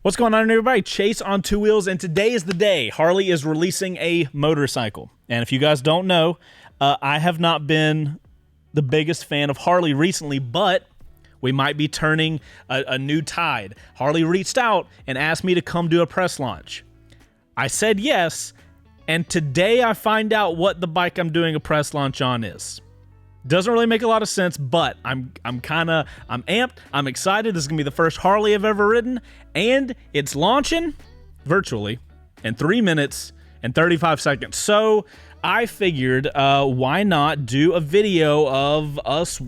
What's going on, everybody? Chase on Two Wheels, and today is the day Harley is releasing a motorcycle. And if you guys don't know, I have not been the biggest fan of Harley recently, but we might be turning a new tide. Harley reached out and asked me to come do a press launch. I said yes, and today I find out what the bike I'm doing a press launch on is. Doesn't really make a lot of sense, but I'm amped, I'm excited. This is gonna be the first Harley I've ever ridden, and it's launching virtually in 3 minutes and 35 seconds. So I figured, why not do a video of us?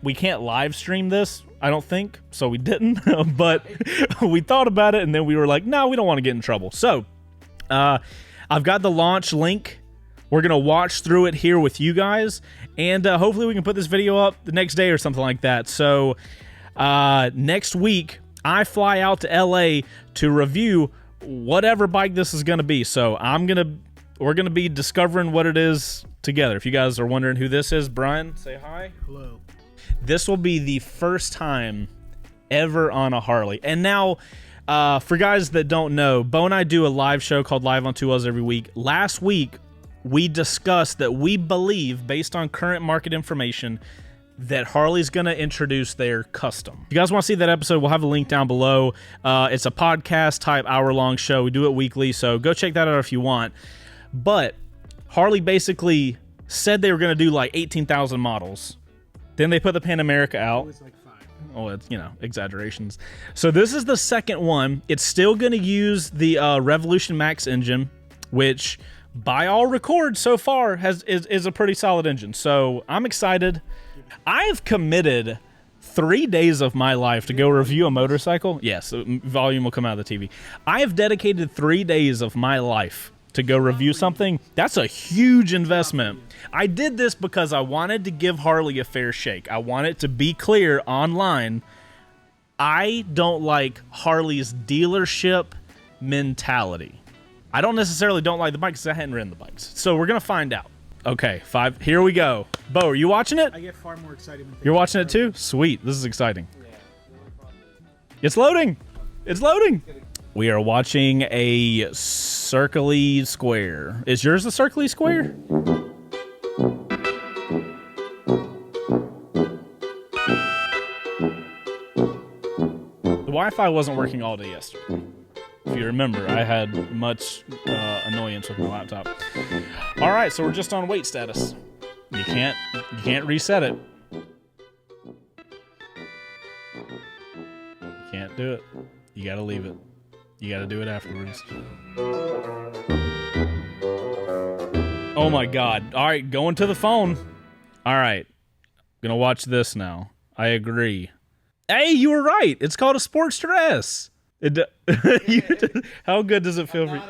We can't live stream this, I don't think, so we didn't, but we thought about it, and then we were like, no, we don't want to get in trouble. So I've got the launch link. We're going to watch through it here with you guys, and hopefully we can put this video up the next day or something like that. So next week, I fly out to LA to review whatever bike this is going to be. So we're going to be discovering what it is together. If you guys are wondering who this is, Brian, say hi. Hello. This will be the first time ever on a Harley. And now, for guys that don't know, Bo and I do a live show called Live on Two Wheels every week. Last week, we discussed that we believe, based on current market information, that Harley's going to introduce their custom. If you guys want to see that episode, we'll have a link down below. It's a podcast type hour-long show. We do it weekly, so go check that out if you want. But Harley basically said they were going to do like 18,000 models. Then they put the Pan America out. It was like 5. Oh, it's, exaggerations. So this is the second one. It's still going to use the Revolution Max engine, which, by all records so far, is a pretty solid engine. So I'm excited. I have committed 3 days of my life to go review a motorcycle. Yes, volume will come out of the TV. I have dedicated 3 days of my life to go review something. That's a huge investment. I did this because I wanted to give Harley a fair shake. I want it to be clear online. I don't like Harley's dealership mentality. I don't necessarily don't like the bikes because I hadn't ridden the bikes. So we're going to find out. Okay, 5. Here we go. Bo, are you watching it? I get far more excited when You're watching it too? Sweet. This is exciting. It's loading. It's loading. We are watching a circle-y square. Is yours a circle-y square? The Wi-Fi wasn't working all day yesterday. If you remember, I had much annoyance with my laptop. All right, so we're just on wait status. You can't reset it. You can't do it. You gotta leave it. You gotta do it afterwards. Oh my God. All right, going to the phone. All right, gonna watch this now. I agree. Hey, you were right. It's called a Sportster S. How good does it feel for you?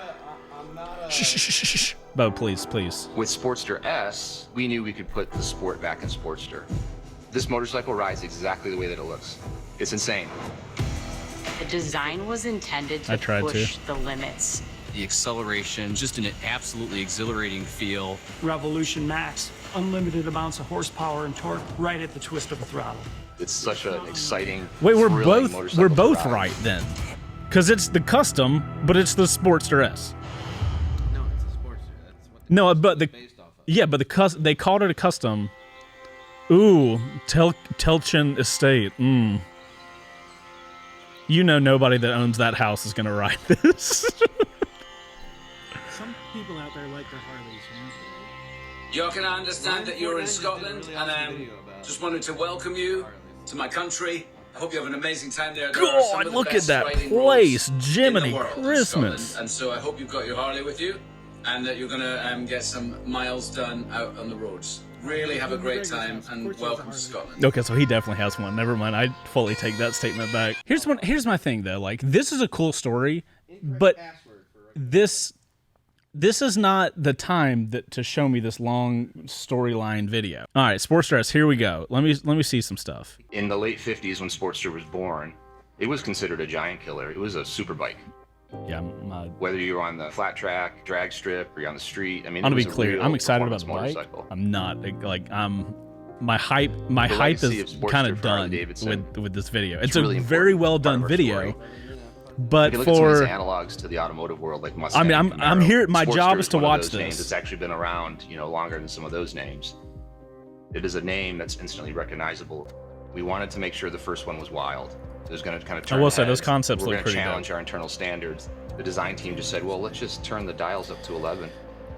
Shh. Bo, please. With Sportster S, we knew we could put the sport back in Sportster. This motorcycle rides exactly the way that it looks. It's insane. The design was intended to push the limits. The acceleration, just an absolutely exhilarating feel. Revolution Max, unlimited amounts of horsepower and torque right at the twist of the throttle. It's such an exciting, Wait, we're thrilling both motorcycle to ride. right then, because it's the custom, but it's the Sportster S. No, it's a Sportster. That's what No, but based off of. yeah, but they called it a custom. Ooh, Telchin Estate. You know, nobody that owns that house is gonna ride this. Some people out there like their Harleys, You can understand that you're in Scotland, and just wanted to welcome you to my country. I hope you have an amazing time there. God, look at that place, Jiminy Christmas. And so I hope you've got your Harley with you, and that you're gonna get some miles done out on the roads. Really have a great time, and welcome to Scotland. Okay, so he definitely has one. Never mind. I fully take that statement back. Here's my thing though. Like, this is a cool story, but this is not the time to show me this long storyline video. All right, Sportster S, here we go. Let me see some stuff. In the late 50s, when Sportster was born, it was considered a giant killer. It was a super bike. Yeah, whether you're on the flat track, drag strip, or you're on the street. I mean, I'm gonna be clear. I'm excited about the bike. I'm not like my hype is kind of done with this video. It's a very well done video. But if you look at some of for these analogs to the automotive world, like Mustang, I mean, I'm Camaro, here. My Sportster job is to one of watch those names this. that's actually been around, you know, longer than some of those names. It is a name that's instantly recognizable. We wanted to make sure the first one was wild. It was going to kind of turn I will say heads. those concepts We're look going pretty to challenge dope. our internal standards. The design team just said, well, let's just turn the dials up to 11.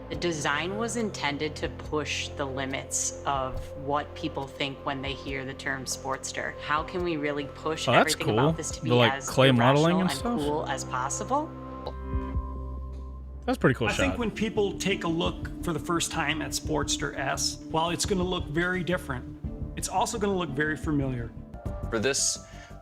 The design was intended to push the limits of what people think when they hear the term Sportster. How can we really push that's everything cool. about this to be The, like, as clay modeling and irrational stuff? cool as possible? That's a pretty cool I shot. think when people take a look for the first time at Sportster S, while it's going to look very different, it's also going to look very familiar. For this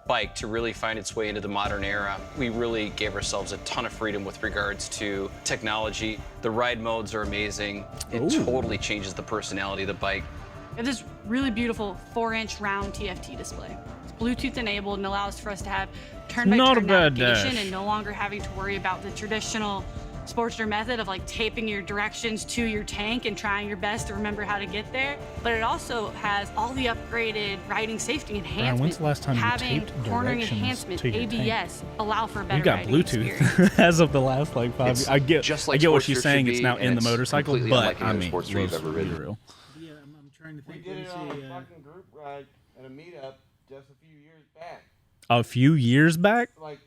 bike to really find its way into the modern era, we really gave ourselves a ton of freedom with regards to technology. The ride modes are amazing. It totally changes the personality of the bike. We have this really beautiful 4-inch round TFT display. It's Bluetooth enabled and allows for us to have turn-by-turn navigation and no longer having to worry about the traditional Sportster method of like taping your directions to your tank and trying your best to remember how to get there. But it also has all the upgraded riding safety enhancements. When's the last time you having taped cornering directions enhancement, to your ABS, allow for a better You got riding experience. Bluetooth as of the last like 5 years. I get just I like get what Sportster she's saying. should It's be, now and in the it's motorcycle, completely but unlike any I other mean, Sportster you've let's ever be ridden. real. Yeah, I'm trying to We think. did Let it me on see, a fucking group ride at a meetup just a few years back. A few years back, Like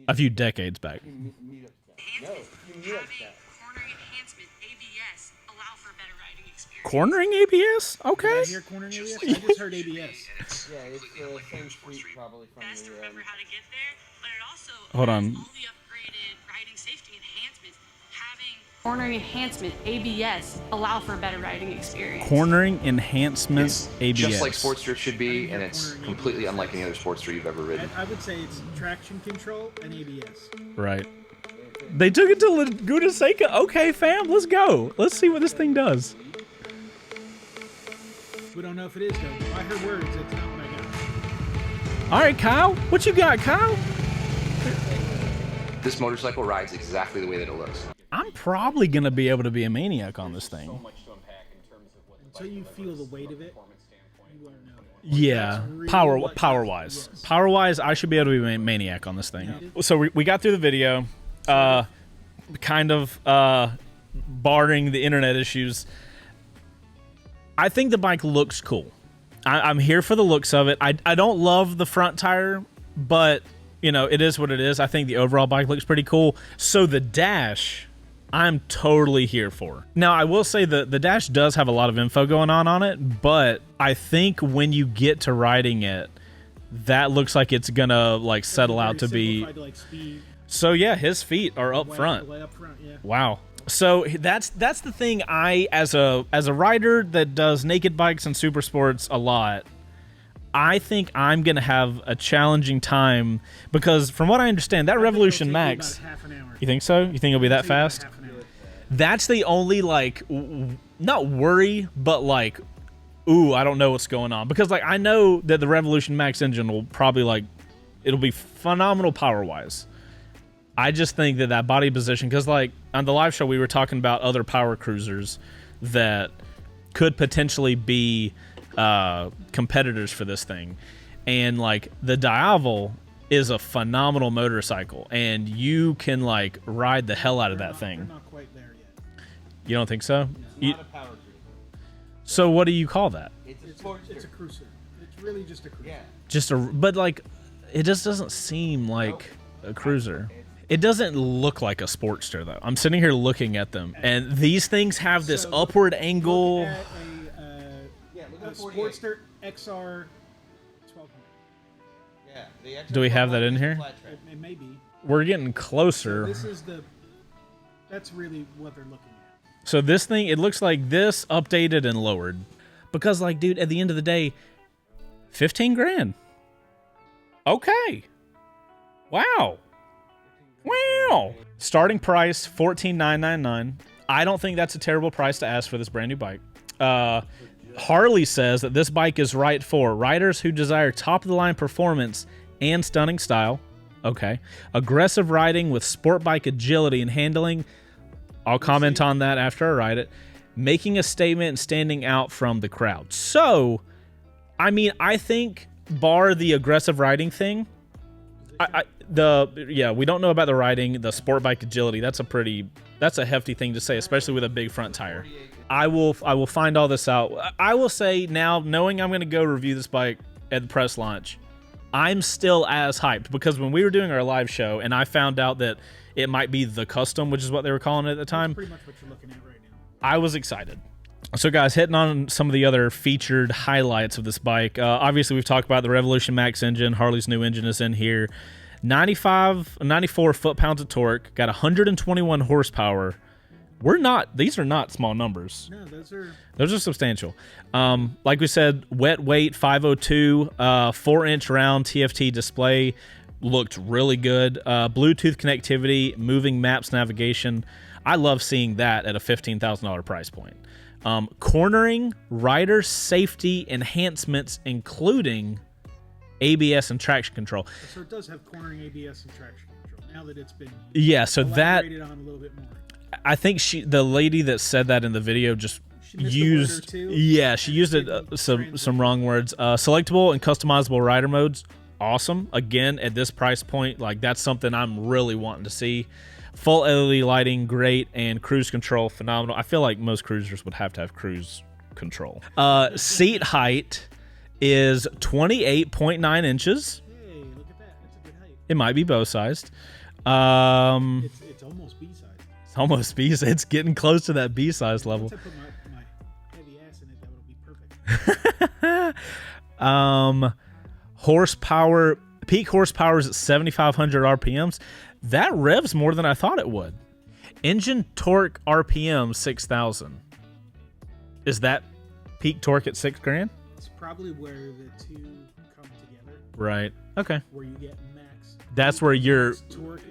a few decades back. meetups back. No, a few meetups back. Cornering enhancement, ABS, allow for a better riding experience. Cornering ABS, okay. Did I hear corner ABS? I just heard ABS. Yeah, it's the same street probably from Best to remember how to get there, but it also Hold has on. all the upgraded riding safety enhancements. Having cornering enhancement, ABS, allow for a better riding experience. Cornering enhancement It's ABS. just like Sportster should be, and it's completely unlike any other Sportster you've ever ridden. I would say it's traction control and ABS. Right. They took it to Laguna Seca. Okay, fam, let's go. Let's see what this thing does. We don't know if it is though. By her words, that's not what I got. All right, Kyle. What you got, Kyle? This motorcycle rides exactly the way that it looks. I'm probably going to be able to be a maniac on this thing. Until you feel the weight of it, you won't know. Yeah, really power-wise. yes. Power-wise, I should be able to be a maniac on this thing. So we got through the video, kind of barring the internet issues. I think the bike looks cool. I'm here for the looks of it. I don't love the front tire, but you know, it is what it is. I think the overall bike looks pretty cool. So the dash, I'm totally here for. Now, I will say the dash does have a lot of info going on it, but I think when you get to riding it, that looks like it's gonna like settle out to be. Simplified to, like, speed, So yeah, his feet are up front. way up front, yeah. Wow. So that's the thing. I as a rider that does naked bikes and super sports a lot, I think I'm gonna have a challenging time because from what I understand, that Revolution It'll take you Max. about half an hour. You think so? You think it'll be that It'll take you about fast? half an hour. That's the only like not worry, but like, ooh, I don't know what's going on because like I know that the Revolution Max engine will probably like it'll be phenomenal power wise. I just think that body position, because like on the live show we were talking about other power cruisers that could potentially be competitors for this thing, and like the Diavel is a phenomenal motorcycle, and you can like ride the hell out of that They're thing. not quite there yet. You don't think so? You- Not a power cruiser. so what do you call that? It's a It's Sportster. a cruiser. It's really just a cruiser. Yeah. Just but like it just doesn't seem like a cruiser. It doesn't look like a Sportster though. I'm sitting here looking at them, and these things have this So, upward Look angle. at Look a at 48. Sportster XR 1200. Yeah. The extra Do we have that in is a here? flat track. It may be. We're getting closer. This is that's really what they're looking at. So this thing, it looks like this updated and lowered. Because like, dude, at the end of the day, 15 grand. Okay. Wow. Wow. Starting price, $14,999. I don't think that's a terrible price to ask for this brand new bike. Harley says that this bike is right for riders who desire top-of-the-line performance and stunning style. Okay. Aggressive riding with sport bike agility and handling. I'll comment on that after I ride it. Making a statement and standing out from the crowd. So, I mean, I think bar the aggressive riding thing, we don't know about the riding, the sport bike agility. That's a hefty thing to say, especially with a big front tire. I will find all this out. I will say now, knowing I'm going to go review this bike at the press launch, I'm still as hyped, because when we were doing our live show and I found out that it might be the custom, which is what they were calling it at the time, that's pretty much what you're looking at right now. I was excited. So guys, hitting on some of the other featured highlights of this bike. Obviously, we've talked about the Revolution Max engine. Harley's new engine is in here. 94 foot-pounds of torque. Got 121 horsepower. These are not small numbers. No, those are substantial. Like we said, wet weight 502, 4-inch round TFT display. Looked really good. Bluetooth connectivity, moving maps navigation. I love seeing that at a $15,000 price point. Cornering, rider safety enhancements, including ABS and traction control. So it does have cornering, ABS, and traction control. Now that it's been so that elaborated on a little bit more. I think the lady that said that in the video just used she used it some wrong words. Selectable and customizable rider modes, awesome. Again, at this price point, like, that's something I'm really wanting to see. Full LED lighting, great, and cruise control, phenomenal. I feel like most cruisers would have to have cruise control. Seat height is 28.9 inches. Hey, look at that. That's a good height. It might be It's bow-sized. almost B-sized. It's almost B. It's getting close to that B-size level. Once I put my heavy ass in it, that would be perfect. Horsepower, peak horsepower is at 7,500 RPMs. That revs more than I thought it would. Engine torque RPM 6,000. Is that peak torque at $6,000? It's probably where the two come together. Right. Okay. Where you get max. That's where you're torque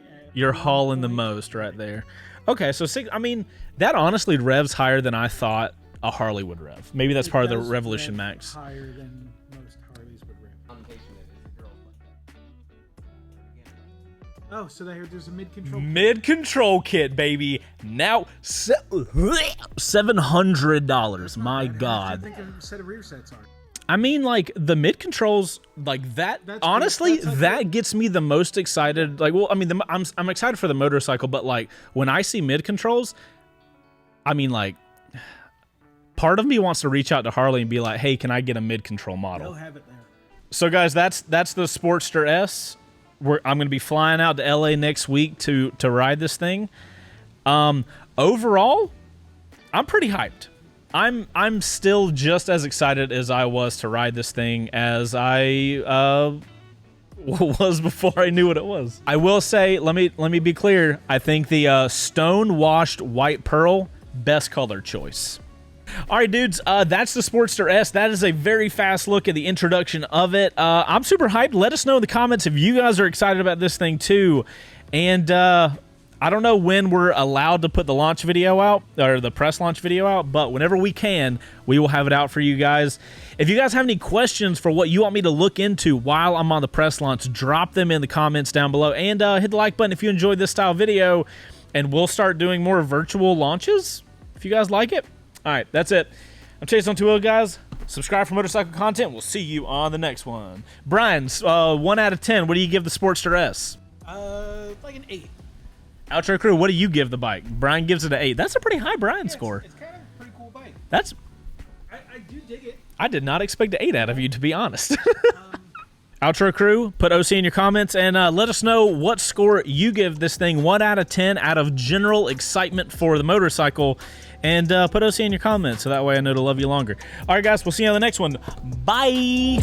hauling the most right there. Okay, so that honestly revs higher than I thought a Harley would rev. Maybe that's part of the Revolution Max. Higher than most Harleys would rev. Oh, so there's a mid-control kit. Mid-control kit, baby. Now, $700. My God. I think a set of rear sets are. I mean, like, the mid-controls, like, that, honestly, that gets me the most excited. Like, well, I mean, I'm excited for the motorcycle, but, like, when I see mid-controls, I mean, like, part of me wants to reach out to Harley and be like, hey, can I get a mid-control model? They'll have it there. So, guys, that's the Sportster S. I'm going to be flying out to LA next week to ride this thing. Overall, I'm pretty hyped. I'm still just as excited as I was to ride this thing as I was before I knew what it was. I will say, let me be clear. I think the stone washed white pearl, best color choice. All right, dudes, that's the Sportster S. That is a very fast look at the introduction of it. I'm super hyped. Let us know in the comments if you guys are excited about this thing too. And I don't know when we're allowed to put the launch video out, or the press launch video out, but whenever we can, we will have it out for you guys. If you guys have any questions for what you want me to look into while I'm on the press launch, drop them in the comments down below, and hit the like button if you enjoyed this style video, and we'll start doing more virtual launches if you guys like it. All right, that's it. I'm Chaseontwowheels, guys. Subscribe for motorcycle content. We'll see you on the next one. Brian, 1 out of 10, what do you give the Sportster S? Like an 8. Outro crew, what do you give the bike? Brian gives it an 8. That's a pretty high Brian score. It's kind of a pretty cool bike. I do dig it. I did not expect an 8 out of you, to be honest. Outro crew, put OC in your comments and let us know what score you give this thing. 1 out of 10 out of general excitement for the motorcycle. And put OC in your comments so that way I know to love you longer. All right, guys, we'll see you on the next one. Bye.